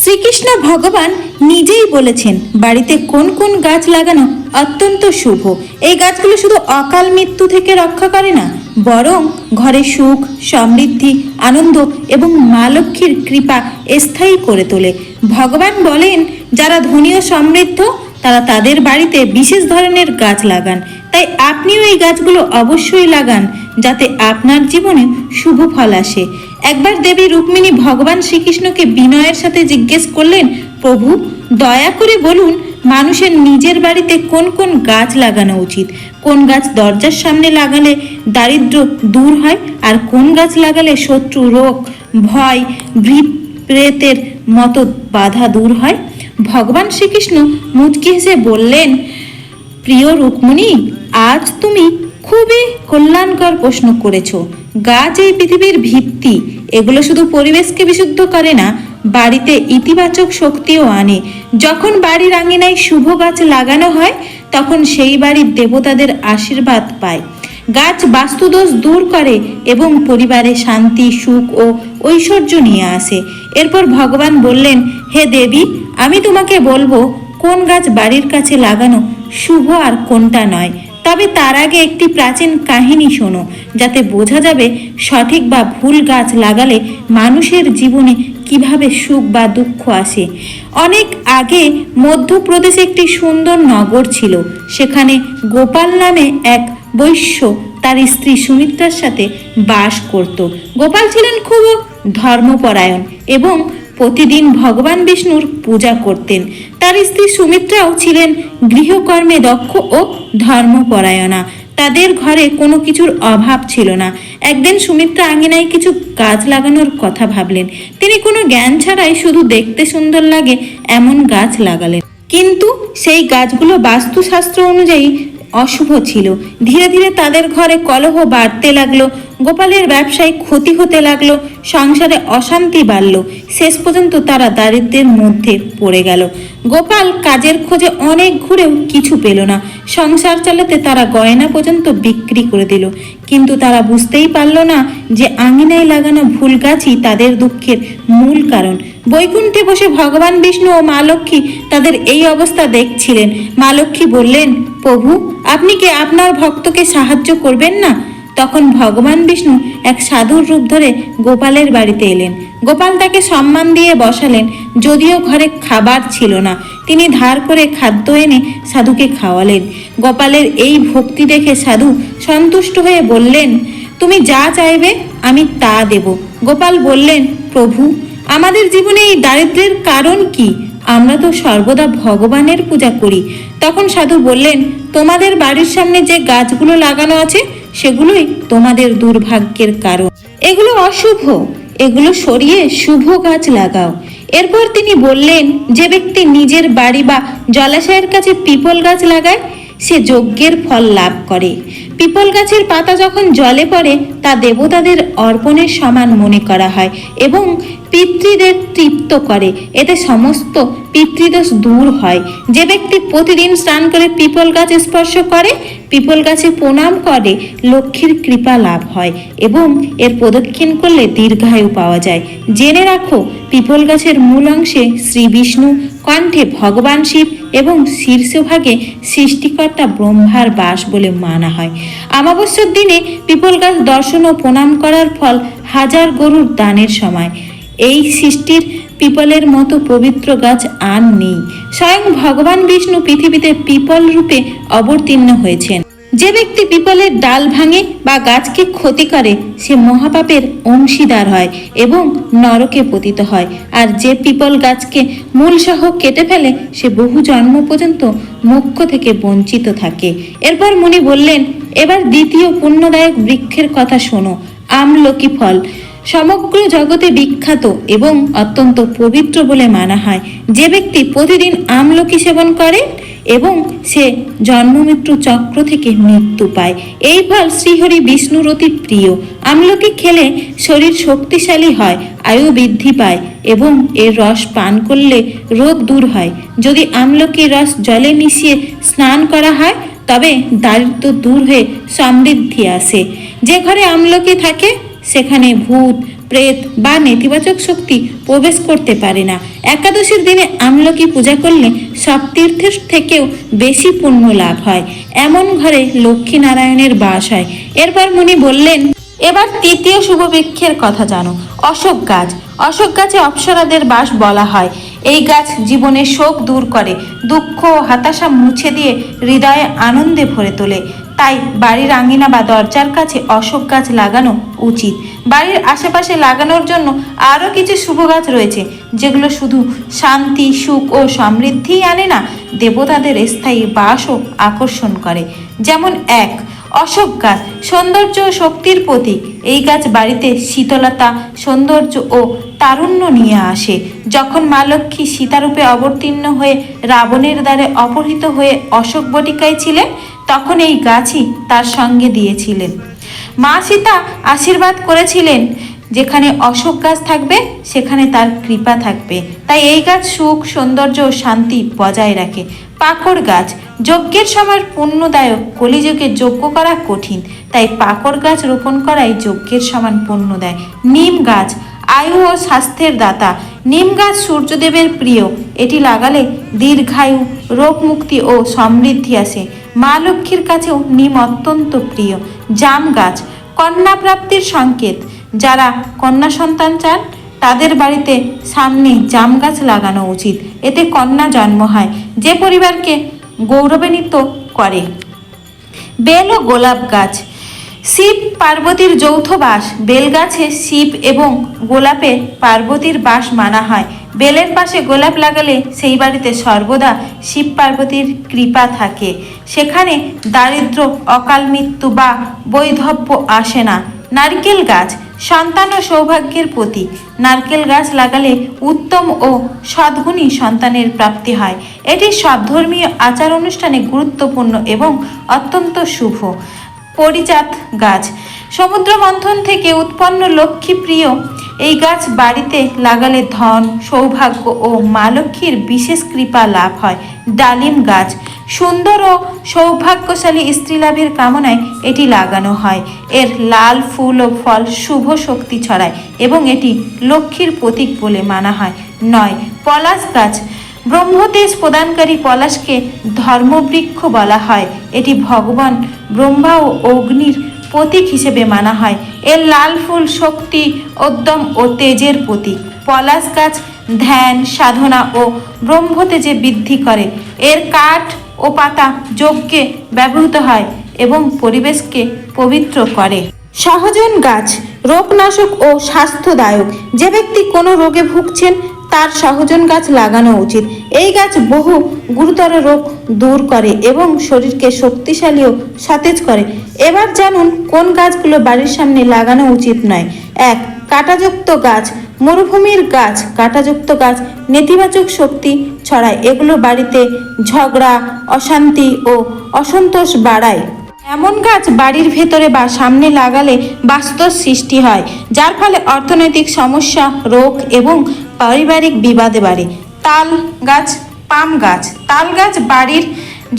শ্রীকৃষ্ণ ভগবান নিজেই বলেছেন বাড়িতে কোন কোন গাছ লাগানো অত্যন্ত শুভ। এই গাছগুলো শুধু অকাল মৃত্যু থেকে রক্ষা করে না, বরং ঘরে সুখ, সমৃদ্ধি, আনন্দ এবং মা লক্ষ্মীর কৃপা স্থায়ী করে তোলে। ভগবান বলেন, যারা ধনী ও সমৃদ্ধ তারা তাদের বাড়িতে বিশেষ ধরনের গাছ লাগান। তাই আপনিও এই গাছগুলো অবশ্যই লাগান, যাতে আপনার জীবনে শুভ ফল আসে। একবার দেবী রুক্মিণী ভগবান শ্রীকৃষ্ণকে বিনয়ের সাথে জিজ্ঞেস করলেন, প্রভু দয়া করে বলুন, মানুষের নিজের বাড়িতে কোন কোন গাছ লাগানো উচিত? কোন গাছ দরজার সামনে লাগালে দারিদ্র দূর হয়, আর কোন গাছ লাগালে শত্রু, রোগ, ভয়, ভীত প্রেতের মতো বাধা দূর হয়? ভগবান শ্রীকৃষ্ণ মুচকি হেসে বললেন, প্রিয় রুক্মিণী, আজ তুমি খুবই কল্যাণকর প্রশ্ন করেছ। গাছ এই পৃথিবীর ভিত্তি। এগুলো শুধু পরিবেশকে বিশুদ্ধ করে না, বাড়িতে ইতিবাচক শক্তিও আনে। যখন বাড়ির আঙিনায় শুভ গাছ লাগানো হয়, তখন সেই বাড়ির দেবতাদের আশীর্বাদ পায়। গাছ বাস্তুদোষ দূর করে এবং পরিবারে শান্তি, সুখ ও ঐশ্বর্য নিয়ে আসে। এরপর ভগবান বললেন, হে দেবী, আমি তোমাকে বলবো কোন গাছ বাড়ির কাছে লাগানো শুভ আর কোনটা নয়। তবে তার আগে একটি প্রাচীন কাহিনী শোনো, যাতে বোঝা যাবে সঠিক বা ভুল গাছ লাগালে মানুষের জীবনে কিভাবে সুখ বা দুঃখ আসে। অনেক আগে মধ্যপ্রদেশে একটি সুন্দর নগর ছিল। সেখানে গোপাল নামে এক বৈশ্য তার স্ত্রী সুমিত্রার সাথে বাস করত। গোপাল ছিলেন খুব ধর্মপরায়ণ এবং প্রতিদিন ভগবান বিষ্ণুর পূজা করতেন। তার স্ত্রী সুমিত্রাও ছিলেন গৃহকর্মে দক্ষ ও ধর্মপরায়ণা। তাদের ঘরে কোনো কিছুর অভাব ছিল না। একদিন সুমিত্রা আঙিনায় কিছু গাছ লাগানোর কথা ভাবলেন। তিনি কোনো জ্ঞান ছাড়াই শুধু দেখতে সুন্দর লাগে এমন গাছ লাগালেন, কিন্তু সেই গাছগুলো বাস্তুশাস্ত্র অনুযায়ী অশুভ ছিল। ধীরে ধীরে তাদের ঘরে কলহ বাড়তে লাগলো, গোপালের ব্যবসায় ক্ষতি হতে লাগলো, সংসারে অশান্তি বাড়ল। শেষ পর্যন্ত তারা দারিদ্র্যের মধ্যে পড়ে গেল। গোপাল কাজের খোঁজে অনেক ঘুরেও কিছু পেল না। সংসার চালাতে তারা গয়না পর্যন্ত বিক্রি করে দিল, কিন্তু তারা বুঝতেই পারল না যে আঙিনায় লাগানো ভুল গাছই তাদের দুঃখের মূল কারণ। বৈকুণ্ঠে বসে ভগবান বিষ্ণু ও মা লক্ষ্মী তাদের এই অবস্থা দেখছিলেন। মা লক্ষ্মী বললেন, প্রভু আপনি কি আপনার ভক্তকে সাহায্য করবেন না? তখন ভগবান বিষ্ণু এক সাধুর রূপ ধরে গোপালের বাড়িতে এলেন। গোপাল তাকে সম্মান দিয়ে বসালেন। যদিও ঘরে খাবার ছিল না, তিনি ধার করে খাদ্য এনে সাধুকে খাওয়ালেন। গোপালের এই ভক্তি দেখে সাধু সন্তুষ্ট হয়ে বললেন, তুমি যা চাইবে আমি তা দেব। গোপাল বললেন, প্রভু আমাদের জীবনে এই দারিদ্র্যের কারণ কি? আমরা তো সর্বদা ভগবানের পূজা করি। তখন সাধু বললেন, তোমাদের বাড়ির সামনে যে গাছগুলো লাগানো আছে সেগুলোই তোমাদের দুর্ভাগ্যের কারণ। এগুলো অশুভ, এগুলো সরিয়ে শুভ গাছ লাগাও। এরপর তিনি বললেন, যে ব্যক্তি নিজের বাড়ি বা জলাশয়ের কাছে পিপল গাছ লাগায় সে যজ্ঞের ফল লাভ করে। পিপল গাছের পাতা যখন জলে পড়ে তা দেবতাদের অর্পণের সমান মনে করা হয় এবং পিতৃদের তৃপ্ত করে। এতে সমস্ত পিতৃদোষ দূর হয়। যে ব্যক্তি প্রতিদিন স্নান করে পিপল গাছ স্পর্শ করে, পিপল গাছে প্রণাম করে, লক্ষ্মীর কৃপা লাভ হয় এবং এর প্রদক্ষিণ করলে দীর্ঘায়ু পাওয়া যায়। জেনে রাখো, পিপল গাছের মূল অংশে শ্রী বিষ্ণু, কণ্ঠে ভগবান শিব এবং শীর্ষভাগে সৃষ্টিকর্তা ব্রহ্মার বাস বলে মানা হয়। অমাবস্যার দিনে পিপল গাছ দর্শন ও প্রণাম করার ফল হাজার গরুর দানের সময়। এই সৃষ্টির পিপলের মতো পবিত্র গাছ আর নেই। স্বয়ং ভগবান বিষ্ণু পৃথিবীতে পিপল রূপে অবতীর্ণ হয়েছেন। যে ব্যক্তি পিপলের ডাল ভাঙে বা গাছকে ক্ষতি করে সে মহাপাপের অংশীদার হয় এবং নরকে পতিত হয়। আর যে পিপল গাছকে মূলসহ কেটে ফেলে সে বহু জন্ম পর্যন্ত মোক্ষ থেকে বঞ্চিত থাকে। এরপর মুনি বললেন, এবার দ্বিতীয় পুণ্যদায়ক বৃক্ষের কথা শোনো, আমলকি ফল। সমগ্র জগতে বিখ্যাত এবং অত্যন্ত পবিত্র বলে মানা হয়। যে ব্যক্তি প্রতিদিন আমলকি সেবন করে এবং সে জন্মমৃত্যু চক্র থেকে মৃত্যু পায়। এই ফল শ্রীহরি বিষ্ণুর অতি প্রিয়। আমলকি খেলে শরীর শক্তিশালী হয়, আয়ু বৃদ্ধি পায় এবং এর রস পান করলে রোগ দূর হয়। যদি আমলকির রস জলে মিশিয়ে স্নান করা হয় তবে দারিদ্র দূর হয়ে সমৃদ্ধি আসে। যে ঘরে আমলকি থাকে সেখানে ভূত, প্রেত বা নেতিবাচক শক্তি প্রবেশ করতে পারে না। একাদশীর দিনে আমলকি পূজা করলে সব তীর্থের থেকেও বেশি পুণ্য লাভ হয়। এমন ঘরে লক্ষ্মী নারায়ণের বাস হয়। এরপর মুনি বললেন, এবার তৃতীয় শুভ বৃক্ষের কথা জানো, অশোক গাছ। অশোক গাছে অপ্সরাদের বাস বলা হয়। এই গাছ জীবনের শোক দূর করে, দুঃখ ও হতাশা মুছে দিয়ে হৃদয়ে আনন্দে ভরে তোলে। তাই বাড়ির আঙিনা বা দরজার কাছে অশোক গাছ লাগানো উচিত। বাড়ির আশেপাশে লাগানোর জন্য আরও কিছু শুভ গাছ রয়েছে, যেগুলো শুধু শান্তি, সুখ ও সমৃদ্ধিই আনে না, দেবতাদের স্থায়ী বাসও আকর্ষণ করে। যেমন 1, অশোক গাছ সৌন্দর্য ও শক্তির প্রতীক। এই গাছ বাড়িতে শীতলতা, সৌন্দর্য ও তারুণ্য নিয়ে আসে। যখন মা লক্ষ্মী সীতারূপে অবতীর্ণ হয়ে রাবণের দ্বারে অপহৃত হয়ে অশোক বটিকায় ছিলেন, তখন এই গাছই তার সঙ্গে দিয়েছিলেন। মা সীতা আশীর্বাদ করেছিলেন, যেখানে অশোক গাছ থাকবে সেখানে তার কৃপা থাকবে। তাই এই গাছ সুখ, সৌন্দর্য ও শান্তি বজায় রাখে। পাকড় গাছ যজ্ঞের সময় পুণ্যদায়ক, কলিযুগে যজ্ঞ করা কঠিন, তাই পাকড় গাছ রোপণ করাই যজ্ঞের সমান পুণ্য দেয়। নিম গাছ আয়ু ও স্বাস্থ্যের দাতা। নিম গাছ সূর্যদেবের প্রিয়। এটি লাগালে দীর্ঘায়ু, রোগ মুক্তি ও সমৃদ্ধি আসে। মা লক্ষ্মীর কাছেও নিম অত্যন্ত প্রিয়। জাম গাছ কন্যা প্রাপ্তির সংকেত। যারা কন্যা সন্তান চান তাদের বাড়িতে সামনে জাম গাছ লাগানো উচিত। এতে কন্যা জন্ম হয়, যে পরিবারকে গৌরবান্বিত করে। বেল ও গোলাপ গাছ শিব পার্বতীর যৌথ বাস। বেল গাছে শিব এবং গোলাপে পার্বতীর বাস মানা হয়। বেলের পাশে গোলাপ লাগালে সেই বাড়িতে সর্বদা শিব পার্বতীর কৃপা থাকে। সেখানে দারিদ্র্য, অকাল মৃত্যু বা বৈধব্য আসে না। নারকেল গাছ সন্তান ও সৌভাগ্যের প্রতীক। নারকেল গাছ লাগালে উত্তম ও সদ্গুণী সন্তানের প্রাপ্তি হয়। এটি সব ধর্মীয় আচার অনুষ্ঠানে গুরুত্বপূর্ণ এবং অত্যন্ত শুভ। পারিজাত গাছ সমুদ্র মন্থন থেকে উৎপন্ন লক্ষ্মীপ্রিয়। এই গাছ বাড়িতে লাগালে ধন, সৌভাগ্য ও মা লক্ষ্মীর বিশেষ কৃপা লাভ হয়। ডালিম গাছ সুন্দর ও সৌভাগ্যশালী স্ত্রী লাভের কামনায় এটি লাগানো হয়। এর লাল ফুল ও ফল শুভ শক্তি ছড়ায় এবং এটি লক্ষ্মীর প্রতীক বলে মানা হয়। 9, পলাশ গাছ ব্রহ্মতেজ প্রদানকারী পলাশকে ধর্মবৃক্ষ বলা হয়। এটি ভগবান ব্রহ্মা ও অগ্নির প্রতীক হিসেবে মানা হয়। এর লাল ফুল শক্তি, উদ্যম ও তেজের প্রতীক। পলাশ গাছ ধ্যান, সাধনা ও ব্রহ্মতেজে বৃদ্ধি করে। এর কাঠ ও পাতা যজ্ঞে ব্যবহৃত হয় এবং পরিবেশকে পবিত্র করে। সহজন গাছ রোগনাশক ও স্বাস্থ্যদায়ক। যে ব্যক্তি কোনো রোগে ভুগছেন তার সহজন গাছ লাগানো উচিত। এই গাছ বহু গুরুতর রোগ দূর করে এবং শরীরকে শক্তিশালী ও সতেজ করে। এবার জানুন কোন গাছগুলো বাড়ির সামনে লাগানো উচিত নয়। 1, কাঁটাযুক্ত গাছ মরুভূমির গাছ। কাঁটাযুক্ত গাছ নেতিবাচক শক্তি ছড়ায়। এগুলো বাড়িতে ঝগড়া, অশান্তি ও অসন্তোষ বাড়ায়। এমন গাছ বাড়ির ভেতরে বা সামনে লাগালে বাস্তুর সৃষ্টি হয়, যার ফলে অর্থনৈতিক সমস্যা, রোগ এবং পারিবারিক বিবাদে বাড়ে। তাল গাছ, পাম গাছ। তাল গাছ বাড়ির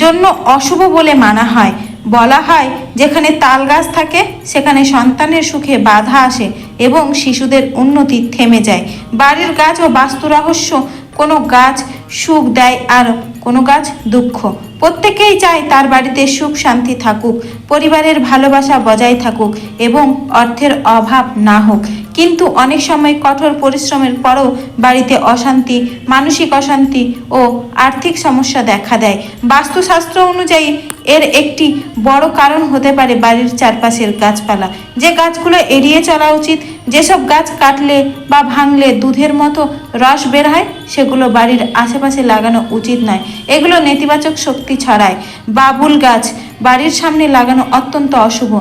জন্য অশুভ বলে মানা হয়। বলা হয়, যেখানে তাল গাছ থাকে সেখানে সন্তানের সুখে বাধা আসে এবং শিশুদের উন্নতি থেমে যায়। বাড়ির গাছ ও বাস্তু রহস্য: কোনো গাছ সুখ দেয় আর কোনো গাছ দুঃখ। প্রত্যেকেই চায় তার বাড়িতে সুখ শান্তি থাকুক, পরিবারের ভালোবাসা বজায় থাকুক এবং অর্থের অভাব না হোক। কিন্তু অনেক সময় কঠোর পরিশ্রমের পরও বাড়িতে অশান্তি, মানসিক অশান্তি ও আর্থিক সমস্যা দেখা দেয়। বাস্তুশাস্ত্র অনুযায়ী এর একটি বড় কারণ হতে পারে বাড়ির চারপাশের গাছপালা। যে গাছগুলো এড়িয়ে চলা উচিত। যেসব গাছ কাটলে বা ভাঙলে দুধের মতো রস বের হয় সেগুলো বাড়ির আশেপাশে লাগানো উচিত নয়। এগুলো নেতিবাচক শক্তি ছড়ায়। বাবুল গাছ বাড়ির সামনে লাগানো অত্যন্ত অশুভ।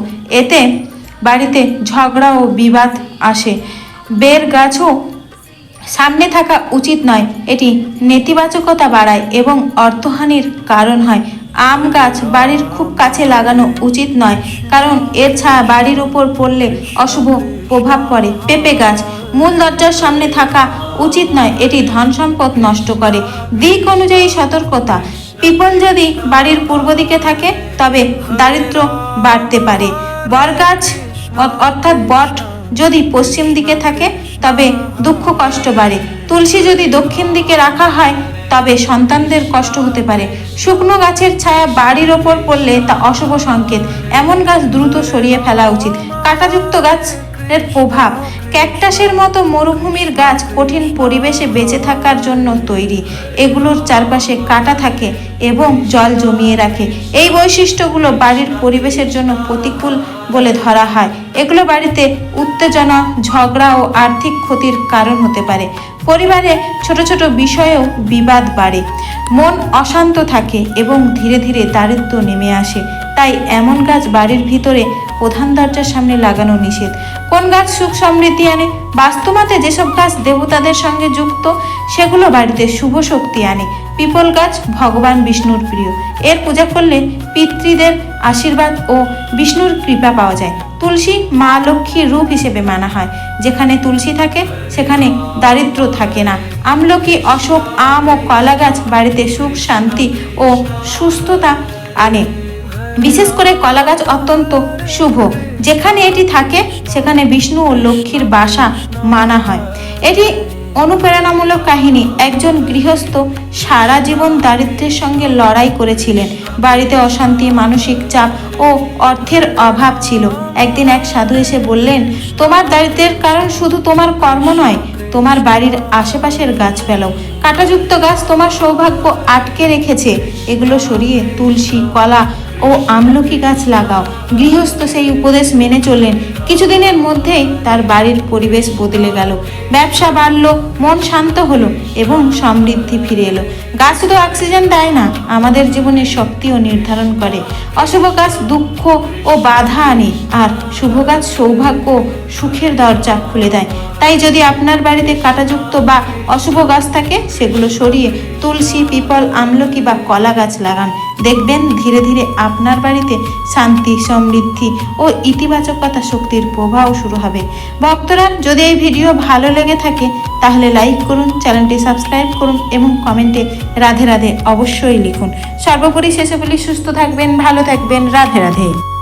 এতে বাড়িতে ঝগড়া ও বিবাদ আসে। বের গাছও সামনে থাকা উচিত নয়। এটি নেতিবাচকতা বাড়ায় এবং অর্থহানির কারণ হয়। আম গাছ বাড়ির খুব কাছে লাগানো উচিত নয়, কারণ এর ছায়া বাড়ির উপর পড়লে অশুভ প্রভাব পড়ে। পেঁপে গাছ মূল দরজার সামনে থাকা উচিত নয়, এটি ধন সম্পদ নষ্ট করে। দিক অনুযায়ী সতর্কতা: পিপল যদি বাড়ির পূর্ব দিকে থাকে তবে দারিদ্র্য বাড়তে পারে। বট গাছ অর্থাৎ বট যদি পশ্চিম দিকে থাকে তবে দুঃখ কষ্ট বাড়ে। তুলসী যদি দক্ষিণ দিকে রাখা হয় তবে সন্তানদের কষ্ট হতে পারে। শুকনো গাছের ছায়া বাড়ির ওপর পড়লে তা অশুভ সংকেত। এমন গাছ দ্রুত সরিয়ে ফেলা উচিত। কাঁটাযুক্ত গাছের প্রভাব। ক্যাকটাসের মতো মরুভূমির গাছ কঠিন পরিবেশে বেঁচে থাকার জন্য তৈরি। এগুলোর চারপাশে কাঁটা থাকে এবং জল জমিয়ে রাখে। এই বৈশিষ্ট্যগুলো বাড়ির পরিবেশের জন্য প্রতিকূল বলে ধরা হয়। এগুলো বাড়িতে উত্তেজনা, ঝগড়া ও আর্থিক ক্ষতির কারণ হতে পারে। পরিবারে ছোট ছোট বিষয়েও বিবাদ বাড়ে। মন অশান্ত থাকে এবং ধীরে ধীরে দারিদ্র্য নেমে আসে। তাই এমন গাছ বাড়ির ভিতরে প্রধান দরজার সামনে লাগানো নিষেধ। কোন গাছ সুখ সমৃদ্ধি আনে? বাস্তুমতে যেসব গাছ দেবতাদের সঙ্গে যুক্ত সেগুলো বাড়িতে শুভ শক্তি আনে। পিপল গাছ ভগবান বিষ্ণুর প্রিয়। এর পূজা করলে পিতৃদের আশীর্বাদ ও বিষ্ণুর কৃপা পাওয়া যায়। তুলসী মা লক্ষ্মীর রূপ হিসেবে মানা হয়। যেখানে তুলসী থাকে সেখানে দারিদ্র্য থাকে না। আমলকি, অশোক, আম ও কলা গাছ বাড়িতে সুখ, শান্তি ও সুস্থতা আনে। বিশেষ করে কলা গাছ অত্যন্ত শুভ। যেখানে এটি থাকে সেখানে বিষ্ণু ও লক্ষ্মীর বাসা মানা হয়। এটি অনুপ্রেরণামূলক কাহিনী। একজন গৃহস্থ সারা জীবন দারিদ্র্যের সঙ্গে লড়াই করেছিলেন। বাড়িতে অশান্তি, মানসিক চাপ ও অর্থের অভাব ছিল। একদিন এক সাধু এসে বললেন, তোমার দারিদ্র্যের কারণ শুধু তোমার কর্ম নয়, তোমার বাড়ির আশেপাশের গাছপালাও। কাঁটাযুক্ত গাছ তোমার সৌভাগ্য আটকে রেখেছে। এগুলো সরিয়ে তুলসী, কলা ও আমলকি গাছ লাগাও। গৃহস্থ সেই উপদেশ মেনে চললেন। কিছুদিনের মধ্যেই তার বাড়ির পরিবেশ বদলে গেল। ব্যবসা বাড়ল, মন শান্ত হলো এবং সমৃদ্ধি ফিরে এলো। গাছ শুধু অক্সিজেন দেয় না, আমাদের জীবনের শক্তিও নির্ধারণ করে। অশুভ গাছ দুঃখ ও বাধা আনে, আর শুভ গাছ সৌভাগ্য ও সুখের দরজা খুলে দেয়। তাই যদি আপনার বাড়িতে কাঁটাযুক্ত বা অশুভ গাছ থাকে সেগুলো সরিয়ে তুলসী, পিপল, আমলকি বা কলা গাছ লাগান। দেখবেন ধীরে ধীরে আপনার বাড়িতে শান্তি, সমৃদ্ধি ও ইতিবাচকতা শক্তির প্রবাহ শুরু হবে। ভক্তরা, যদি এই ভিডিও ভালো লেগে থাকে তাহলে লাইক করুন, চ্যানেলটি সাবস্ক্রাইব করুন এবং কমেন্টে রাধে রাধে অবশ্যই লিখুন। সর্বোপরি শেষে বলি, সুস্থ থাকবেন, ভালো থাকবেন। রাধে রাধে।